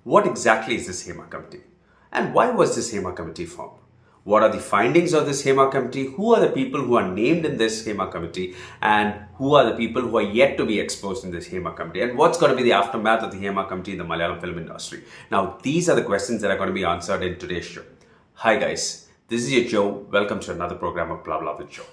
What exactly is this Hema Committee? And why was this Hema Committee formed? What are the findings of this Hema Committee? Who are the people who are named in this Hema Committee? And who are the people who are yet to be exposed in this Hema Committee? And what's going to be the aftermath of the Hema Committee in the Malayalam film industry? Now, these are the questions that are going to be answered in today's show. Hi guys, this is your Joe. Welcome to another program of Blah Blah with Joe.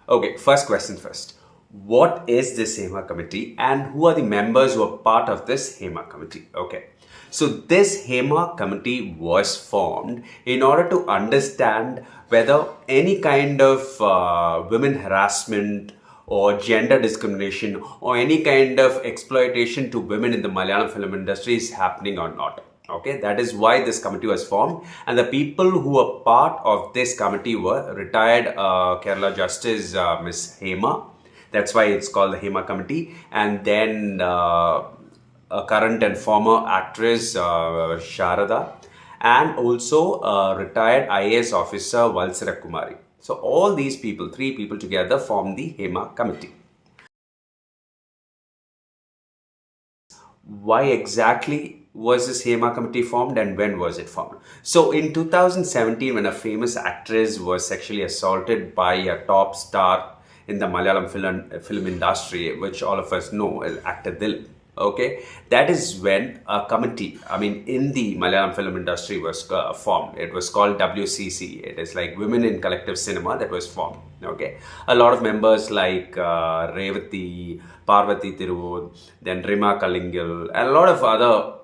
Okay, first question first. What is this Hema Committee and who are the members who are part of this Hema Committee? Okay, so this Hema Committee was formed in order to understand whether any kind of women harassment or gender discrimination or any kind of exploitation to women in the Malayalam film industry is happening or not. Okay, that is why this committee was formed, and the people who were part of this committee were retired Kerala Justice Miss Hema. That's why it's called the Hema Committee. And then a current and former actress Sharada, and also retired IAS officer Sarathkumar. So all these people, three people together, form the Hema Committee. Why exactly was this Hema Committee formed and when was it formed? So in 2017, when a famous actress was sexually assaulted by a top star in the Malayalam film industry, which all of us know as actor Dilip. Okay, that is when a committee, in the Malayalam film industry was formed. It was called WCC. It is like Women in Collective Cinema that was formed. Okay, a lot of members like Revati, Parvati Tiruvod, then Rima Kalingil, and a lot of other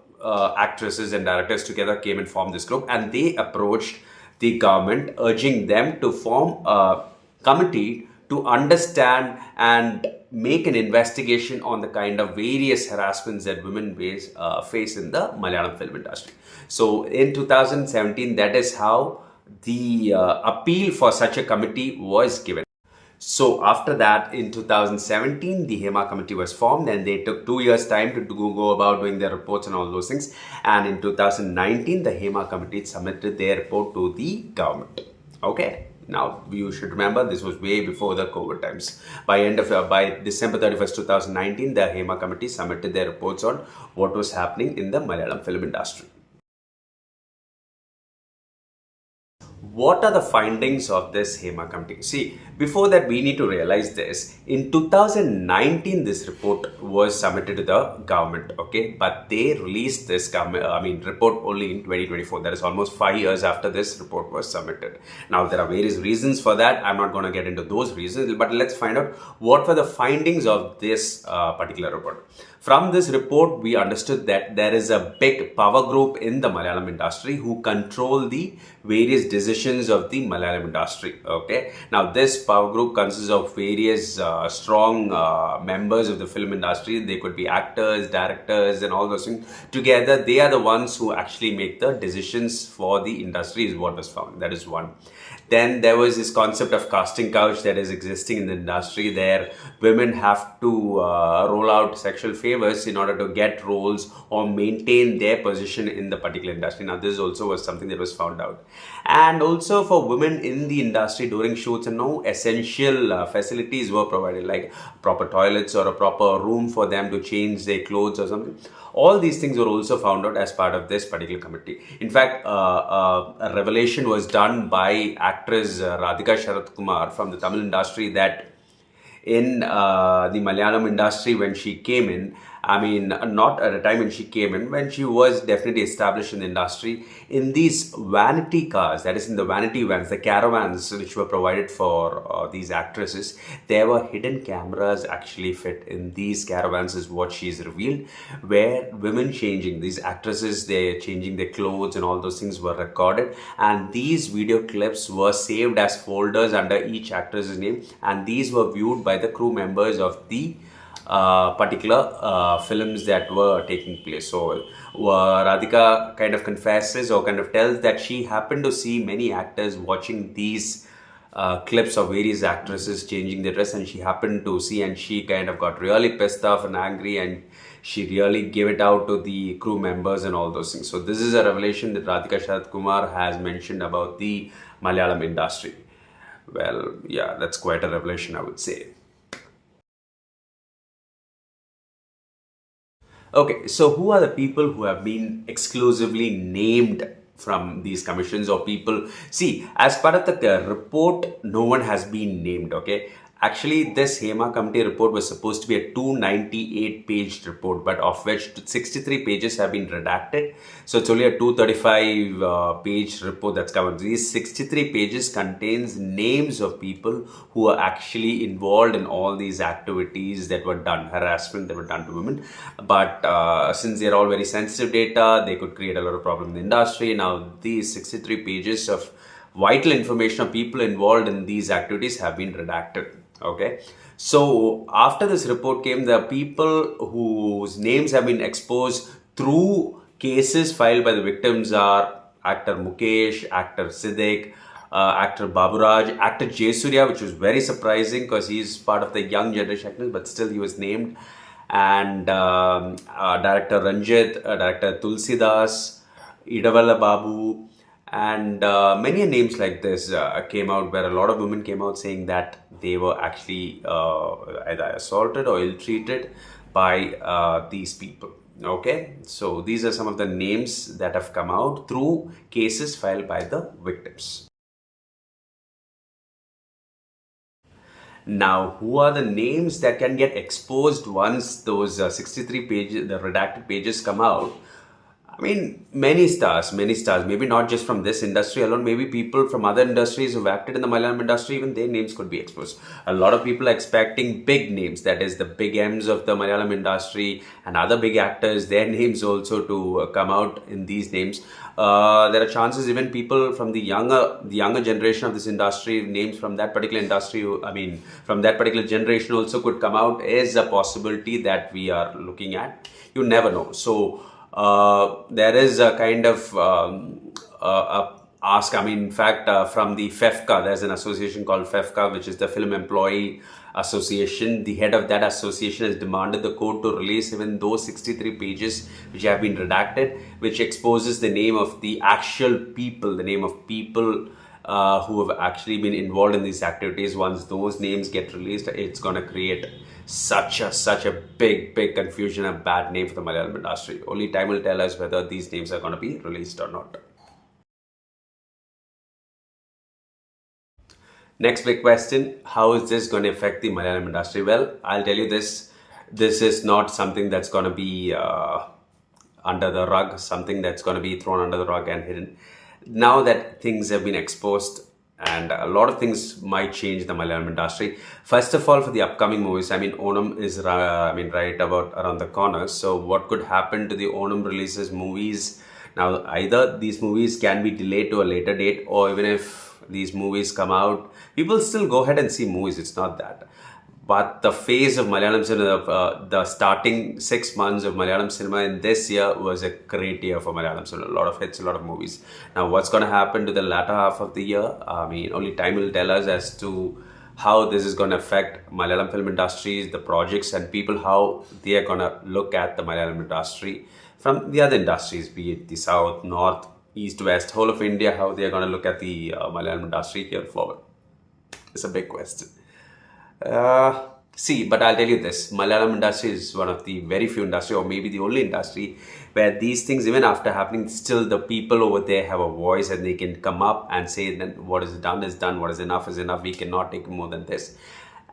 actresses and directors together came and formed this group, and they approached the government urging them to form a committee to understand and make an investigation on the kind of various harassments that women face in the Malayalam film industry. So in 2017, that is how the appeal for such a committee was given. So after that, in 2017, the Hema Committee was formed, and they took 2 years' time to go about doing their reports and all those things. And in 2019, the Hema Committee submitted their report to the government. Okay. Now, you should remember this was way before the COVID times. By December 31st, 2019, the Hema Committee submitted their reports on what was happening in the Malayalam film industry. What are the findings of this Hema Committee? See, before that, we need to realize this. In 2019, this report was submitted to the government, okay? But they released this report only in 2024. That is almost 5 years after this report was submitted. Now, there are various reasons for that. I'm not going to get into those reasons, but let's find out what were the findings of this particular report. From this report, we understood that there is a big power group in the Malayalam industry who control the various decisions of the Malayalam industry. Okay. Now, this power group consists of various strong members of the film industry. They could be actors, directors, and all those things. Together, they are the ones who actually make the decisions for the industry, is what was found. That is one. Then there was this concept of casting couch that is existing in the industry. There, women have to roll out sexual favors in order to get roles or maintain their position in the particular industry. Now, this also was something that was found out. And also for women in the industry during shoots, no essential facilities were provided, like proper toilets or a proper room for them to change their clothes or something. All these things were also found out as part of this particular committee. In fact, a revelation was done by actress Radhika Sarathkumar from the Tamil industry that in the Malayalam industry, when she came in, not at a time when she came in, when she was definitely established in the industry, in these vanity cars, that is in the vanity vans, the caravans which were provided for these actresses, there were hidden cameras actually fit in these caravans, is what she's revealed, where women changing, these actresses, they're changing their clothes and all those things were recorded, and these video clips were saved as folders under each actress's name, and these were viewed by the crew members of the particular films that were taking place. So Radhika kind of confesses or kind of tells that she happened to see many actors watching these clips of various actresses changing their dress, and she happened to see, and she kind of got really pissed off and angry, and she really gave it out to the crew members and all those things. So this is a revelation that Radhika Sarathkumar has mentioned about the Malayalam industry. Well, yeah, that's quite a revelation, I would say. Okay, so who are the people who have been exclusively named from these commissions or people? See, as part of the report, no one has been named, okay? Actually, this Hema Committee report was supposed to be a 298 page report, but of which 63 pages have been redacted. So it's only a 235 page report that's covered. These 63 pages contains names of people who are actually involved in all these activities that were done, harassment that were done to women. But since they're all very sensitive data, they could create a lot of problem in the industry. Now, these 63 pages of vital information of people involved in these activities have been redacted. Okay, so after this report came, the people whose names have been exposed through cases filed by the victims are actor Mukesh, actor Siddiq, actor Baburaj, actor Jayasuriya, which was very surprising because he's part of the young generation, but still he was named, and director Ranjit, director Tulsidas, Idavala Babu, and many names like this came out, where a lot of women came out saying that they were actually either assaulted or ill-treated by these people. Okay, so these are some of the names that have come out through cases filed by the victims. Now, who are the names that can get exposed once those 63 pages, the redacted pages come out? I mean, many stars, maybe not just from this industry alone, maybe people from other industries who've acted in the Malayalam industry, even their names could be exposed. A lot of people are expecting big names, that is the big M's of the Malayalam industry and other big actors, their names also to come out in these names. There are chances even people from the younger generation of this industry, names from that particular industry, I mean, from that particular generation also could come out, is a possibility that we are looking at. You never know. So, there is a kind of ask. I mean, in fact, from the FEFCA, there's an association called FEFCA, which is the Film Employee Association. The head of that association has demanded the court to release even those 63 pages which have been redacted, which exposes the name of the actual people, the name of people who have actually been involved in these activities. Once those names get released, it's going to create such a big confusion and bad name for the Malayalam industry. Only time will tell us whether these names are going to be released or not. Next big question: how is this going to affect the Malayalam industry? Well, I'll tell you this: this is not something that's going to be under the rug, something that's going to be thrown under the rug and hidden. Now that things have been exposed, and a lot of things might change the Malayalam industry. First of all, for the upcoming movies, I mean, Onam is right about around the corner. So what could happen to the Onam releases movies? Now, either these movies can be delayed to a later date, or even if these movies come out, people still go ahead and see movies. It's not that. But the phase of Malayalam cinema, the starting 6 months of Malayalam cinema in this year was a great year for Malayalam cinema. A lot of hits, a lot of movies. Now, what's going to happen to the latter half of the year? I mean, only time will tell us as to how this is going to affect Malayalam film industries, the projects, and people, how they are going to look at the Malayalam industry from the other industries, be it the South, North, East, West, whole of India, how they are going to look at the Malayalam industry here forward. It's a big question. See, but I'll tell you this: Malayalam industry is one of the very few industry, or maybe the only industry, where these things, even after happening, still the people over there have a voice and they can come up and say that what is done, what is enough, we cannot take more than this.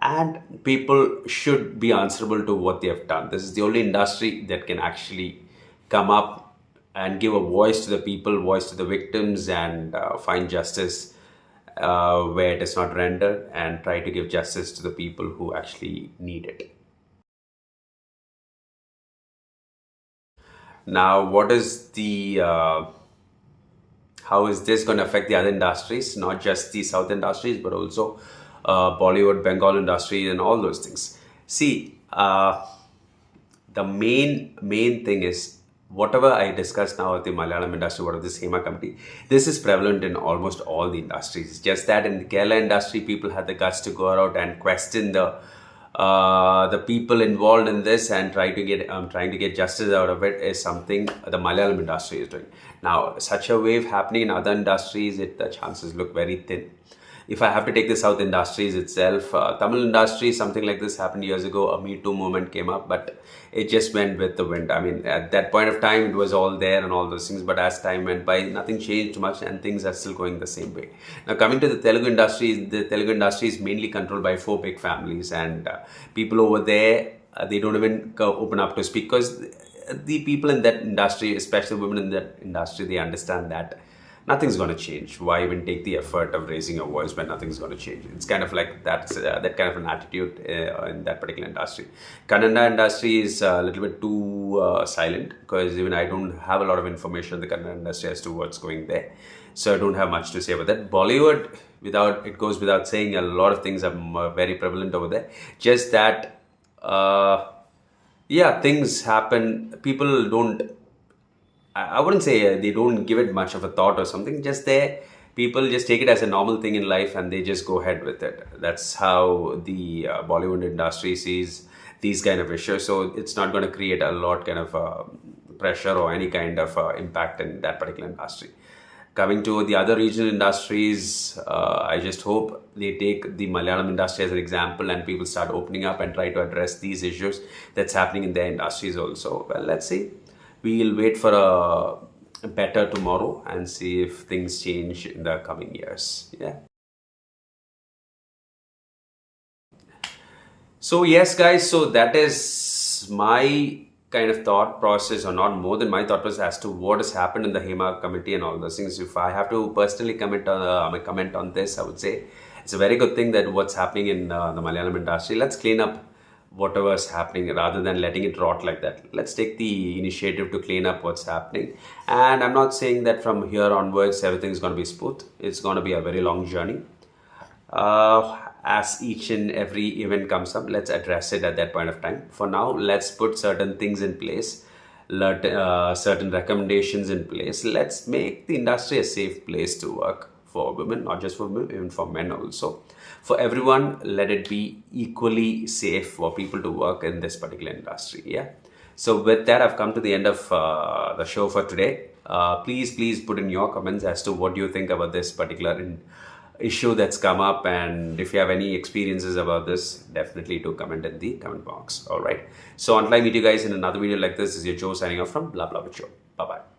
And people should be answerable to what they have done. This is the only industry that can actually come up and give a voice to the people, voice to the victims, and find justice where it is not rendered, and try to give justice to the people who actually need it. Now, what is the how is this going to affect the other industries, not just the South industries, but also Bollywood, Bengal industry, and all those things? See, the main thing is, whatever I discussed now at the Malayalam industry, what of this Hema Committee, this is prevalent in almost all the industries. Just that in the Kerala industry, people had the guts to go out and question the people involved in this and trying to get justice out of it, is something the Malayalam industry is doing. Now, such a wave happening in other industries, the chances look very thin. if I have to take the South industries itself, Tamil industry, something like this happened years ago. A Me Too movement came up, but it just went with the wind. I mean, at that point of time, it was all there and all those things. But as time went by, nothing changed much, and things are still going the same way. Now, coming to the Telugu industry is mainly controlled by four big families, and people over there, they don't even open up to speak, because the people in that industry, especially women in that industry, they understand that nothing's going to change. Why even take the effort of raising your voice when nothing's going to change? It's kind of like that kind of an attitude in that particular industry. Kannada industry is a little bit too silent, because even I don't have a lot of information on the Kannada industry as to what's going there. So I don't have much to say about that. Bollywood, it goes without saying, a lot of things are very prevalent over there. Just that, yeah, things happen. People don't, I wouldn't say they don't give it much of a thought or something. Just there, people just take it as a normal thing in life and they just go ahead with it. That's how the Bollywood industry sees these kind of issues. So it's not going to create a lot kind of pressure or any kind of impact in that particular industry. Coming to the other regional industries, I just hope they take the Malayalam industry as an example and people start opening up and try to address these issues that's happening in their industries also. Well, let's see. We'll wait for a better tomorrow and see if things change in the coming years. Yeah. So yes, guys, so that is my kind of thought process, or not more than my thought process, as to what has happened in the Hema committee and all those things. If I have to personally comment on this, I would say it's a very good thing that what's happening in the Malayalam industry. Let's clean up whatever is happening rather than letting it rot like that. Let's take the initiative to clean up what's happening. And I'm not saying that from here onwards everything is going to be smooth. It's going to be a very long journey. As each and every event comes up, let's address it at that point of time. For now, let's put certain things in place, certain recommendations in place. Let's make the industry a safe place to work for women, not just for women, even for men also. For everyone, let it be equally safe for people to work in this particular industry. Yeah. So with that, I've come to the end of the show for today. Please put in your comments as to what you think about this particular issue that's come up, and if you have any experiences about this, definitely do comment in the comment box. All right. So until I meet you guys in another video like this, is your Joe signing off from Blah Blah with Joe. Bye bye.